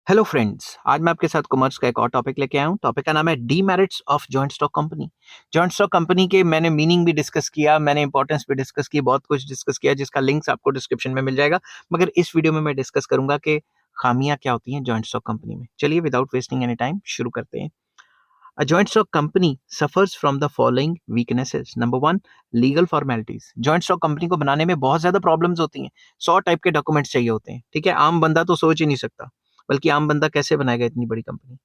Hello friends, आज मैं आपके साथ कॉमर्स का एक और टॉपिक लेके आया हूँ। टॉपिक का नाम है demerits of joint stock company. Joint stock company के मैंने मीनिंग भी डिस्कस किया, मैंने इंपॉर्टेंस भी डिस्कस की, बहुत कुछ डिस्कस किया जिसका लिंक्स आपको डिस्क्रिप्शन में मिल जाएगा। मगर इस वीडियो में मैं डिस्कस करूंगा कि खामियां क्या होती हैं जॉइंट स्टॉक कंपनी में। चलिए विदाउट वेस्टिंग एनी टाइम शुरू करते हैं। A joint stock company suffers from the following weaknesses. Number one, legal formalities. Joint stock company को बनाने में बहुत ज्यादा प्रॉब्लम्स होती हैं। 100 टाइप के डॉक्यूमेंट्स चाहिए होते हैं। ठीक है, आम बंदा तो सोच ही नहीं सकता, बल्कि आम बंदा कैसे बनाएगा इतनी बड़ी company.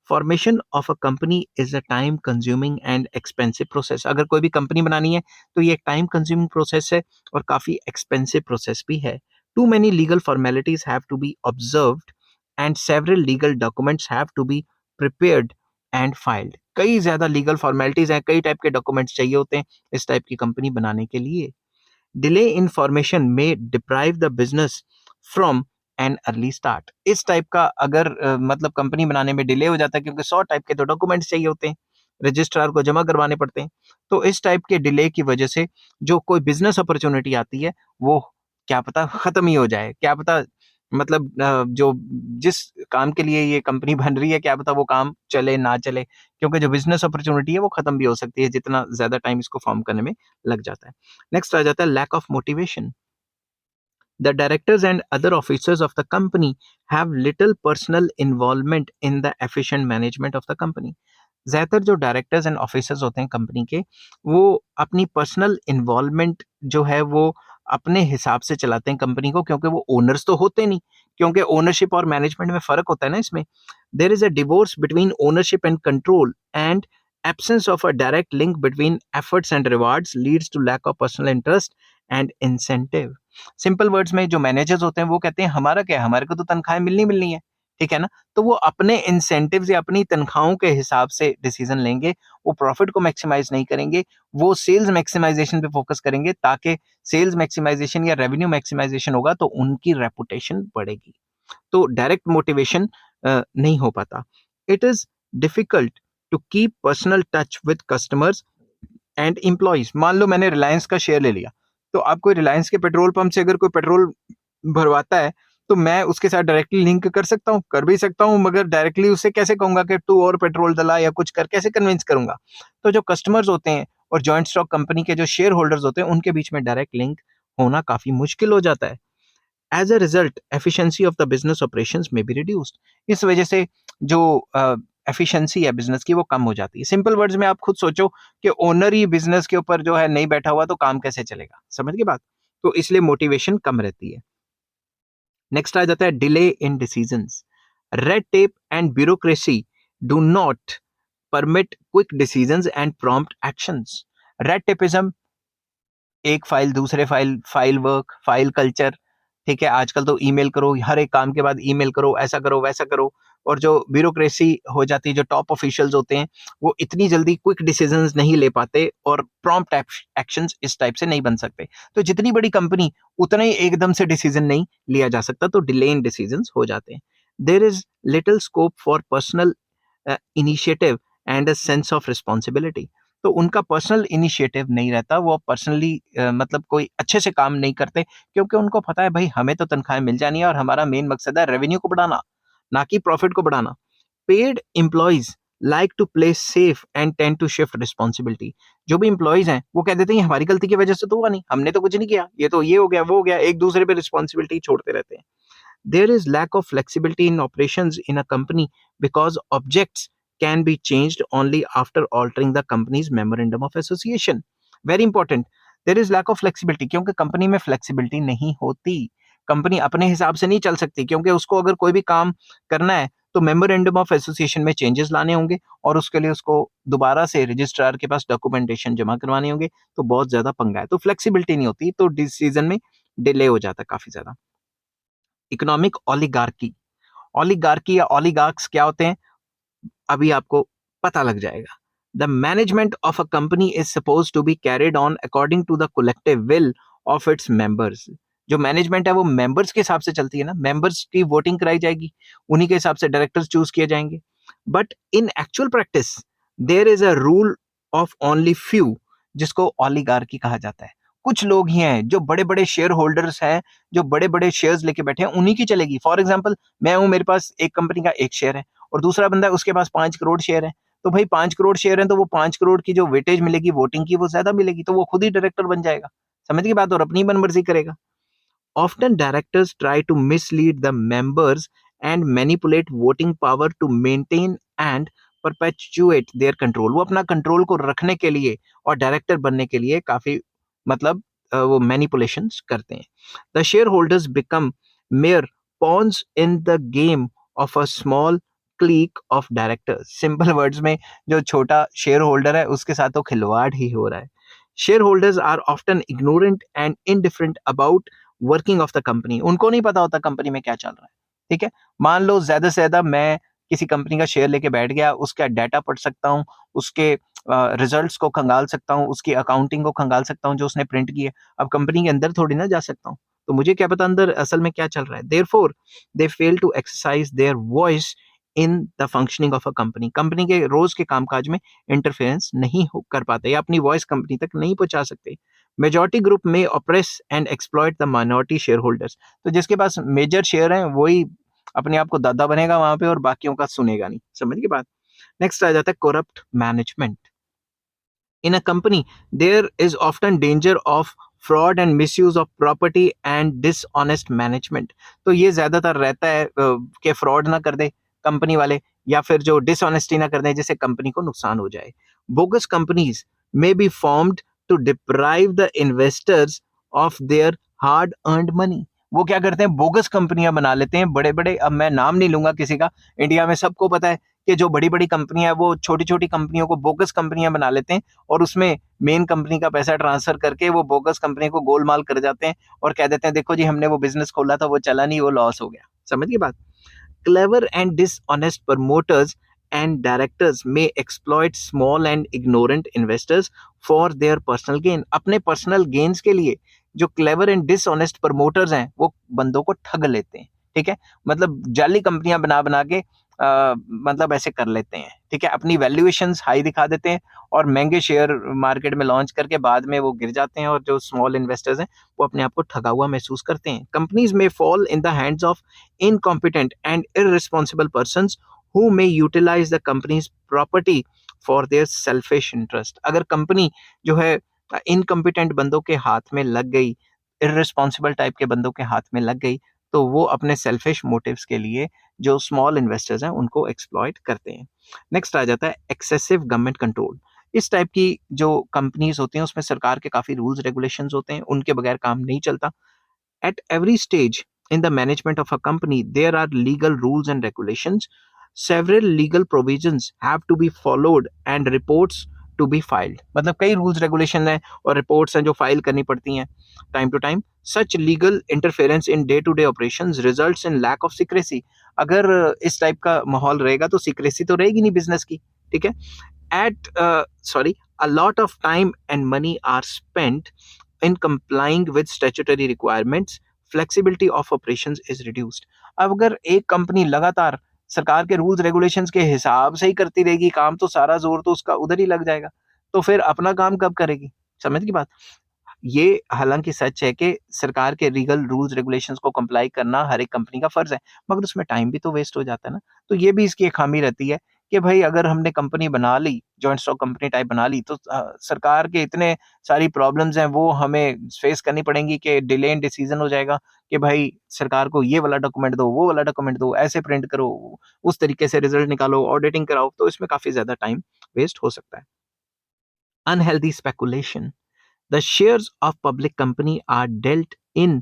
Formation of a company is a time consuming and expensive process. अगर कोई भी कंपनी बनानी है तो ये एक टाइम कंज्यूमिंग प्रोसेस है और काफी एक्सपेंसिव प्रोसेस भी है। Too many legal formalities have to be observed and several legal documents have to be prepared and filed. कई ज्यादा लीगल फॉर्मेलिटीज हैं, कई टाइप के डॉक्यूमेंट्स चाहिए होते हैं इस टाइप की कंपनी बनाने के लिए। डिले इन फॉर्मेशन में deprive the business from an early start. इस टाइप का अगर मतलब कंपनी बनाने में डिले हो जाता है, क्योंकि 100 टाइप के तो डॉक्यूमेंट्स चाहिए होते हैं, रजिस्ट्रार को जमा करवाने पड़ते हैं, तो इस टाइप के डिले की वजह से जो कोई बिजनेस अपॉर्चुनिटी आती है वो क्या पता खत्म ही हो जाए। क्या पता मतलब जो जिस काम के लिए ये कंपनी बन रही है, क्या पता वो काम चले ना चले, क्योंकि जो बिजनेस अपॉर्चुनिटी है वो खत्म भी हो सकती है जितना ज्यादा टाइम इसको फॉर्म करने में लग जाता है। नेक्स्ट आ जाता है lack of motivation. The directors and other officers of the company have little personal involvement in the efficient management of the company. ज्यादातर जो डायरेक्टर्स एंड ऑफिसर्स होते हैं कंपनी के, वो अपनी पर्सनल इन्वॉल्वमेंट जो है वो अपने हिसाब से चलाते हैं कंपनी को, क्योंकि वो ओनर्स तो होते नहीं। क्योंकि ओनरशिप और मैनेजमेंट में फर्क होता है ना इसमें। There is a divorce between ownership and control and absence of a direct link between efforts and rewards leads to lack of personal interest and incentive. Simple words में जो मैनेजर्स होते हैं वो कहते हैं हमारा क्या है, हमारे को तो तनख्वाहें मिलनी मिलनी है, ठीक है ना। तो वो अपने इंसेंटिव्स या अपनी तनख्वाहों के हिसाब से डिसीजन लेंगे। वो प्रॉफिट को मैक्सिमाइज नहीं करेंगे, वो सेल्स मैक्सिमाइजेशन पे फोकस करेंगे, ताकि सेल्स मैक्सिमाइजेशन या रेवेन्यू मैक्सिमाइजेशन होगा तो उनकी रेपुटेशन बढ़ेगी। तो डायरेक्ट मोटिवेशन नहीं हो पाता। It is difficult to keep personal touch with customers and employees. मान लो मैंने रिलायंस का शेयर ले लिया, तो आप कोई रिलायंस के पेट्रोल पंप से अगर कोई पेट्रोल भरवाता है तो मैं उसके साथ डायरेक्टली लिंक कर सकता हूँ, कर भी सकता हूँ, मगर डायरेक्टली उससे कैसे कहूंगा कि तू और पेट्रोल डला या कुछ कर, कैसे कन्विंस करूंगा। तो जो कस्टमर्स होते हैं और जॉइंट स्टॉक कंपनी के जो शेयर होल्डर्स होते हैं उनके बीच में डायरेक्ट लिंक होना काफी मुश्किल हो जाता है। As a result efficiency of the business operations में बी रिड्यूस्ड। इस वजह से जो एफिशिएंसी है बिजनेस की वो कम हो जाती है। सिंपल वर्ड्स में आप खुद सोचो कि ओनर ही बिजनेस के ऊपर जो है नहीं बैठा हुआ तो काम कैसे चलेगा, समझ गए बात। तो इसलिए मोटिवेशन कम रहती है। नेक्स्ट आ जाता है delay in decisions. Red tape and bureaucracy do not permit quick decisions and prompt actions. Red tapism, एक फाइल दूसरे file, file work, file culture, ठीक है। आजकल तो ईमेल करो, हर एक काम के बाद ईमेल करो, ऐसा करो वैसा करो। और जो ब्यूरोक्रेसी हो जाती है, जो टॉप ऑफिशियल्स होते हैं वो इतनी जल्दी क्विक डिसीजंस नहीं ले पाते और प्रॉम्प्ट एक्शंस इस टाइप से नहीं बन सकते। तो जितनी बड़ी कंपनी उतना ही एकदम से डिसीजन नहीं लिया जा सकता, तो डिले इन डिसीजंस हो जाते हैं। There is little scope for personal initiative and a sense of responsibility. तो उनका पर्सनल इनिशिएटिव नहीं रहता, वो पर्सनली मतलब कोई अच्छे से काम नहीं करते, क्योंकि उनको पता है भाई हमें तो तनख्वाहें मिल जानी है और हमारा मेन मकसद है रेवेन्यू को बढ़ाना, ना कि प्रॉफिट को बढ़ाना। Paid employees like to play safe and tend to shift responsibility. जो भी एम्प्लॉइज हैं वो कह देते हैं हमारी गलती की वजह से तो हुआ नहीं, हमने तो कुछ नहीं किया, ये तो ये हो गया वो हो गया, एक दूसरे पे रिस्पॉन्सिबिलिटी छोड़ते रहते हैं। There is lack of flexibility in operations in a company because objects can be changed only after altering the company's memorandum of association. Very important. There is lack of flexibility क्योंकि company में flexibility नहीं होती। Company अपने हिसाब से नहीं चल सकती, क्योंकि उसको अगर कोई भी काम करना है तो मेमोरेंडम ऑफ एसोसिएशन में चेंजेस लाने होंगे और उसके लिए उसको दोबारा से रजिस्ट्रार के पास डॉक्यूमेंटेशन जमा करवाने होंगे, तो बहुत ज्यादा पंगा है। तो फ्लेक्सिबिलिटी नहीं होती, तो डिसीजन में डिले हो जाता है काफी ज्यादा। Economic oligarchy. ओलिगार्की या ओलिगार्क्स क्या होते हैं अभी आपको पता लग जाएगा। The management of a company is suppose to be carried on according to the collective will of its members. जो मैनेजमेंट है वो मेंबर्स के हिसाब से चलती है ना, मेंबर्स की वोटिंग कराई जाएगी, उन्हीं के हिसाब से डायरेक्टर्स चूज किए जाएंगे। But in actual practice there is a rule of only few, जिसको ओलिगार्की कहा जाता है। कुछ लोग ही हैं जो बड़े-बड़े शेयर होल्डर्स हैं, जो बड़े-बड़े शेयर्स लेके बैठे हैं, उन्हीं की चलेगी। फॉर एग्जांपल मैं हूँ, मेरे पास एक कंपनी का 1 शेयर है और दूसरा बंदा है उसके पास 5 करोड़ शेयर है। तो भाई 5 करोड़ शेयर हैं तो वो 5 करोड़ की जो वेटेज मिलेगी वोटिंग की वो ज़्यादा मिलेगी, तो वो खुद ही डायरेक्टर बन जाएगा। समझ गए बात? और अपनी मनमर्जी करेगा। Often directors try to mislead the members and manipulate voting power to maintain and perpetuate their control. वो अपना कंट्रोल को रखने के लिए और डायरेक्टर बनने के लिए काफी मतलब वो मैनिपुलेशंस करते हैं. The shareholders become mere pawns in the game of a small clique of directors. Simple words में जो छोटा शेयर होल्डर है उसके साथ तो खिलवाड़ ही हो रहा है. Shareholders are often ignorant and indifferent about working of the company. उनको नहीं पता होता कंपनी में क्या चल रहा है. ठीक है, मान लो ज्यादा से ज्यादा मैं किसी कंपनी का शेयर लेके बैठ गया, उसका डाटा पढ़ सकता हूँ, उसके रिजल्ट्स को खंगाल सकता हूँ, उसकी अकाउंटिंग को खंगाल सकता हूँ जो उसने प्रिंट की है. अब कंपनी के अंदर थोड़ी ना जा सकता हूँ, तो मुझे क्या पता अंदर असल में क्या चल रहा है. Therefore they fail to exercise their voice in the functioning of a company. Company के रोज के कामकाज में इंटरफेरेंस नहीं कर पाते या अपनी वॉइस कंपनी तक नहीं पहुंचा सकते. मेजॉरिटी ग्रुप में oppress and exploit the minority share holders. तो जिसके पास मेजर शेयर है वही अपने आप को दादा बनेगा वहां पे और बाकियों का सुनेगा नहीं. समझ के बात. नेक्स्ट आ जाता है corrupt management. In a company, there is often danger of fraud and misuse of property and dishonest management. तो ये ज्यादातर रहता है कि फ्रॉड ना कर दे कंपनी वाले या फिर जो डिसऑनेस्टी ना कर दे जिससे कंपनी को नुकसान हो जाए. Bogus companies may be formed to deprive the investors of their hard earned money. वो क्या करते हैं, बोगस कंपनियां बना लेते हैं बड़े बड़े. अब मैं नाम नहीं लूंगा किसी का, इंडिया में सबको पता है कि जो बड़ी बड़ी कंपनियां वो छोटी छोटी कंपनियों को बोगस कंपनियां बना लेते हैं और उसमें मेन कंपनी का पैसा ट्रांसफर करके वो बोगस कंपनी को गोलमाल कर जाते हैं और कह देते हैं देखो जी हमने वो बिजनेस खोला था वो चला नहीं, वो लॉस हो गया. समझ गए बात. Clever and dishonest promoters and directors may exploit small and ignorant investors for their personal gain. अपने personal gains के लिए जो clever and dishonest promoters हैं वो बंदों को ठग लेते हैं. ठीक है, मतलब जाली कंपनियां बना बना के मतलब ऐसे कर लेते हैं. ठीक है, अपनी वैल्यूएशंस हाई दिखा देते हैं और महंगे शेयर मार्केट में लॉन्च करके बाद में वो गिर जाते हैं और जो स्मॉल इन्वेस्टर्स हैं वो अपने आप को ठगा हुआ महसूस करते हैं. कंपनीज में fall in the hands of incompetent and irresponsible persons who may utilize the company's property for their selfish interest. अगर कंपनी जो है इनकम्पिटेंट बंदों के हाथ में लग गई, इररिस्पॉन्सिबल टाइप के बंदों के हाथ में लग गई, तो वो अपने सेल्फिश मोटिव्स के लिए जो स्मॉल इन्वेस्टर्स हैं उनको एक्सप्लॉइट करते हैं. नेक्स्ट आ जाता है एक्सेसिव गवर्नमेंट कंट्रोल. इस टाइप की जो कंपनीज होती हैं उसमें सरकार के काफी रूल्स रेगुलेशंस होते हैं, उनके बगैर काम नहीं चलता. At every stage in the management of a company, there are legal rules and regulations. Several legal provisions have to be followed and reports to be filed. मतलब कई rules regulation हैं और reports हैं जो file करनी पड़ती हैं time to time. Such legal interference in day-to-day operations results in lack of secrecy. अगर इस टाइप का माहौल रहेगा तो secrecy तो रहेगी नहीं business की. ठीक है. A lot of time and money are spent in complying with statutory requirements. Flexibility of operations is reduced. अब अगर एक कंपनी लगातार सरकार के रूल्स रेगुलेशंस के हिसाब से ही करती रहेगी काम, तो सारा जोर तो उसका उधर ही लग जाएगा, तो फिर अपना काम कब करेगी. समझ की बात. ये हालांकि सच है कि सरकार के लीगल रूल्स रेगुलेशंस को कंप्लाई करना हर एक कंपनी का फर्ज है, मगर उसमें टाइम भी तो वेस्ट हो जाता है ना. तो ये भी इसकी एक खामी रहती है कि भाई अगर हमने कंपनी बना ली, जॉइंट स्टॉक कंपनी टाइप बना ली, तो सरकार के इतने सारी प्रॉब्लम्स हैं वो हमें फेस करनी पड़ेंगी कि डिले इन डिसीजन हो जाएगा कि भाई सरकार को ये वाला डॉक्यूमेंट दो, वो वाला डॉक्यूमेंट दो, ऐसे प्रिंट करो, उस तरीके से रिजल्ट निकालो, ऑडिटिंग कराओ, तो इसमें काफी ज्यादा टाइम वेस्ट हो सकता है. Unhealthy speculation. The shares of public company are dealt in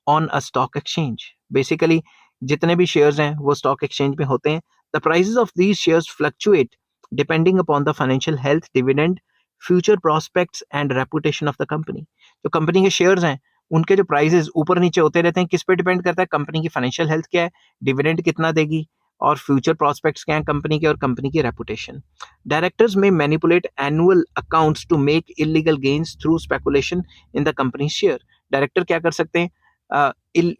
on a stock exchange. Basically, जितने भी shares हैं वो stock exchange में होते हैं. The prices of these shares fluctuate depending upon the financial health, dividend, future prospects and reputation of the company. जो company के shares हैं उनके जो prices ऊपर नीचे होते रहते हैं, किस पे डिपेंड करता है, कंपनी की फाइनेंशियल हेल्थ क्या है, डिविडेंड कितना देगी और फ्यूचर प्रोस्पेक्ट्स क्या है कंपनी के और कंपनी की reputation. Directors may manipulate annual accounts to make illegal gains through speculation in the company's share. Director क्या कर सकते हैं,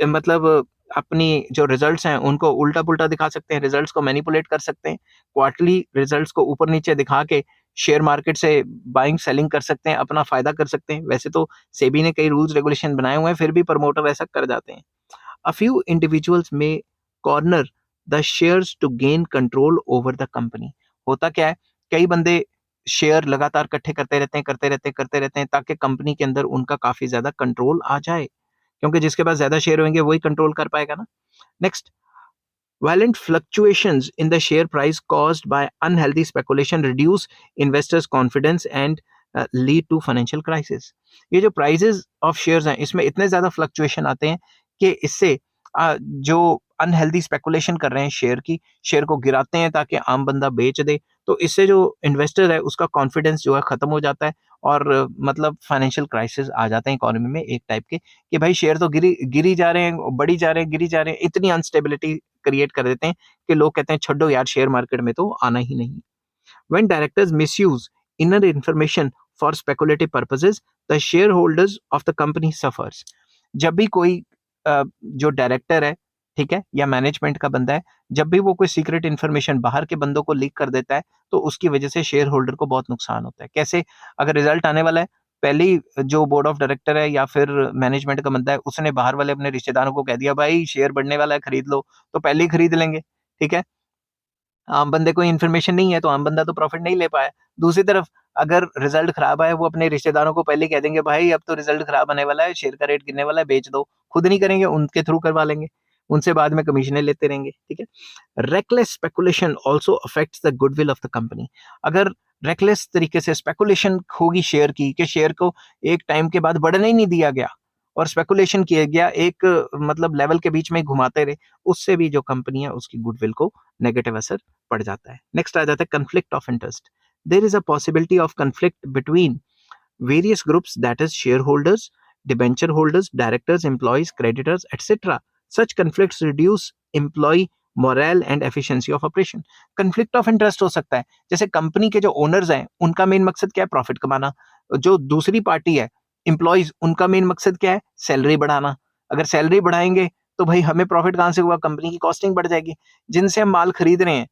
मतलब अपनी जो रिजल्ट्स हैं उनको उल्टा पुल्टा दिखा सकते हैं, रिजल्ट्स को मैनिपुलेट कर सकते हैं, क्वार्टरली रिजल्ट्स को ऊपर नीचे दिखा के शेयर मार्केट से बाइंग सेलिंग कर सकते हैं, अपना फायदा कर सकते हैं। वैसे तो सेबी ने कई रूल्स रेगुलेशन बनाए हुए हैं, फिर भी प्रमोटर ऐसा कर जाते हैं। A few individuals may corner the shares to gain control over the company. होता क्या है, कई बंदे शेयर लगातार इकट्ठे करते रहते हैं ताकि कंपनी के अंदर उनका काफी ज्यादा कंट्रोल आ जाए, क्योंकि जिसके पास ज्यादा शेयर होंगे वही कंट्रोल कर पाएगा ना। Next, violent fluctuations in the share price caused by unhealthy speculation reduce investors' confidence and lead to financial crisis. ये जो prices of shares हैं, इसमें इतने ज़्यादा fluctuation आते हैं कि इससे जो अनहेल्दी स्पेकुलेशन कर रहे हैं शेयर को गिराते हैं ताकि आम बंदा बेच दे, तो इससे जो इन्वेस्टर है उसका कॉन्फिडेंस जो है खत्म हो जाता है और मतलब फाइनेंशियल क्राइसिस आ जाते हैं इकोनॉमी में एक टाइप के, कि भाई शेयर तो गिरी जा रहे हैं, बढ़ी जा रहे हैं, गिरी जा रहे हैं, इतनी अनस्टेबिलिटी क्रिएट कर देते हैं कि लोग कहते हैं छोड़ो यार, शेयर मार्केट में तो आना ही नहीं। When directors misuse inner information for speculative purposes, the shareholders of the company suffers. जब भी कोई जो डायरेक्टर है, ठीक है, या मैनेजमेंट का बंदा है, जब भी वो कोई सीक्रेट इन्फॉर्मेशन बाहर के बंदों को लीक कर देता है, तो उसकी वजह से शेयर होल्डर को बहुत नुकसान होता है। कैसे? अगर रिजल्ट आने वाला है, पहले ही जो बोर्ड ऑफ डायरेक्टर है या फिर मैनेजमेंट का बंदा है, उसने बाहर वाले अपने रिश्तेदारों को कह दिया भाई शेयर बढ़ने वाला है, खरीद लो, तो पहले ही खरीद लेंगे, ठीक है। आम बंदे को इन्फॉर्मेशन नहीं है तो आम बंदा तो प्रॉफिट नहीं ले पाया। दूसरी तरफ अगर रिजल्ट खराब आया, वो अपने रिश्तेदारों को पहले कह देंगे भाई अब तो रिजल्ट खराब आने वाला है, शेयर का रेट गिरने वाला है, बेच दो। खुद नहीं करेंगे, उनके थ्रू करवा लेंगे, उनसे बाद में कमीशनें लेते रहेंगे, ठीक है। Reckless speculation also affects the goodwill of the company. अगर रेकलेस तरीके से स्पेकुलेशन होगी शेयर की, कि शेयर को एक टाइम के बाद बढ़ने ही नहीं दिया गया और स्पेकुलेशन किया गया, एक मतलब लेवल के बीच में घुमाते रहे, उससे भी जो कंपनी है उसकी गुडविल को नेगेटिव असर पड़ जाता है। नेक्स्ट आ जाता है conflict of interest. There is a possibility of conflict between various groups, that is shareholders, debenture holders, directors, employees, creditors, etc. Such conflicts reduce employee morale and efficiency of operation. conflict of interest हो सकता है, जैसे company के जो owners हैं उनका main मकसद क्या है, प्रॉफिट कमाना। जो दूसरी पार्टी है, एम्प्लॉइज, उनका मेन मकसद क्या है, सैलरी बढ़ाना। अगर सैलरी बढ़ाएंगे तो भाई हमें प्रॉफिट कहाँ से हुआ, कंपनी की कॉस्टिंग बढ़ जाएगी। जिनसे हम माल खरीद रहे हैं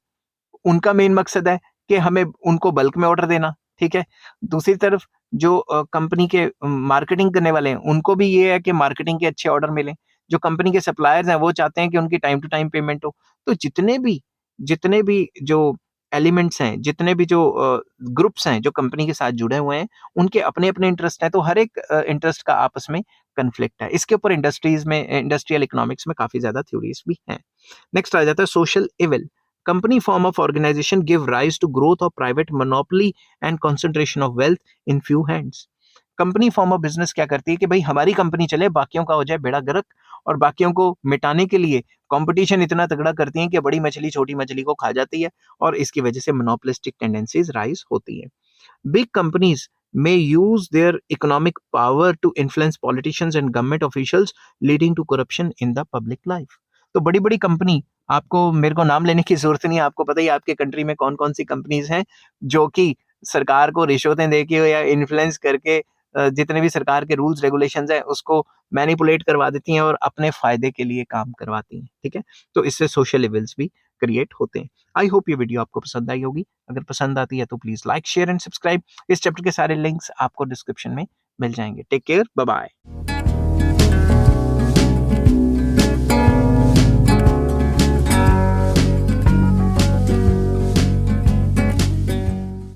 उनका मेन मकसद है कि हमें उनको बल्क में ऑर्डर देना, ठीक है। दूसरी तरफ जो कंपनी के मार्केटिंग करने वाले हैं उनको भी ये है कि मार्केटिंग के अच्छे ऑर्डर मिलें। जो कंपनी के सप्लायर्स हैं वो चाहते हैं कि उनकी टाइम टू टाइम पेमेंट हो। तो जितने भी जो एलिमेंट्स हैं, जितने भी जो ग्रुप्स हैं जो कंपनी के साथ जुड़े हुए हैं, उनके अपने-अपने इंटरेस्ट हैं, तो हर एक इंटरेस्ट का आपस में कॉन्फ्लिक्ट है। इसके ऊपर इंडस्ट्रियल इकोनॉमिक्स में काफ़ी ज़्यादा थ्योरीज भी हैं। नेक्स्ट आ जाता है social evil. Company form of organization give rise to growth of private monopoly and concentration of wealth in few hands. Company form of business क्या करती है कि भाई हमारी कंपनी चले, बाकियों का हो जाए बेड़ा गर्क, और बाकियों को मिटाने के लिए कंपटीशन इतना तगड़ा करती है कि बड़ी मछली छोटी मछली को खा जाती है और इसकी वजह से मोनोपोलिस्टिक टेंडेंसीज राइज होती है। Big companies may use their economic power to influence politicians and government officials, leading to corruption in the public life. तो बड़ी बड़ी कंपनी, आपको मेरे को नाम लेने की जरूरत नहीं है, आपको पता ही आपके कंट्री में कौन कौन सी कंपनीज हैं जो कि सरकार को रिश्वतें देके या इन्फ्लुएंस करके जितने भी सरकार के रूल्स रेगुलेशंस हैं उसको मैनिपुलेट करवा देती हैं और अपने फायदे के लिए काम करवाती हैं, ठीक है। तो इससे सोशल इविल्स भी क्रिएट होते हैं। आई होप ये वीडियो आपको पसंद आई होगी। अगर पसंद आती है तो please like share and subscribe. इस चैप्टर के सारे लिंक्स आपको डिस्क्रिप्शन में मिल जाएंगे। Take care, bye bye.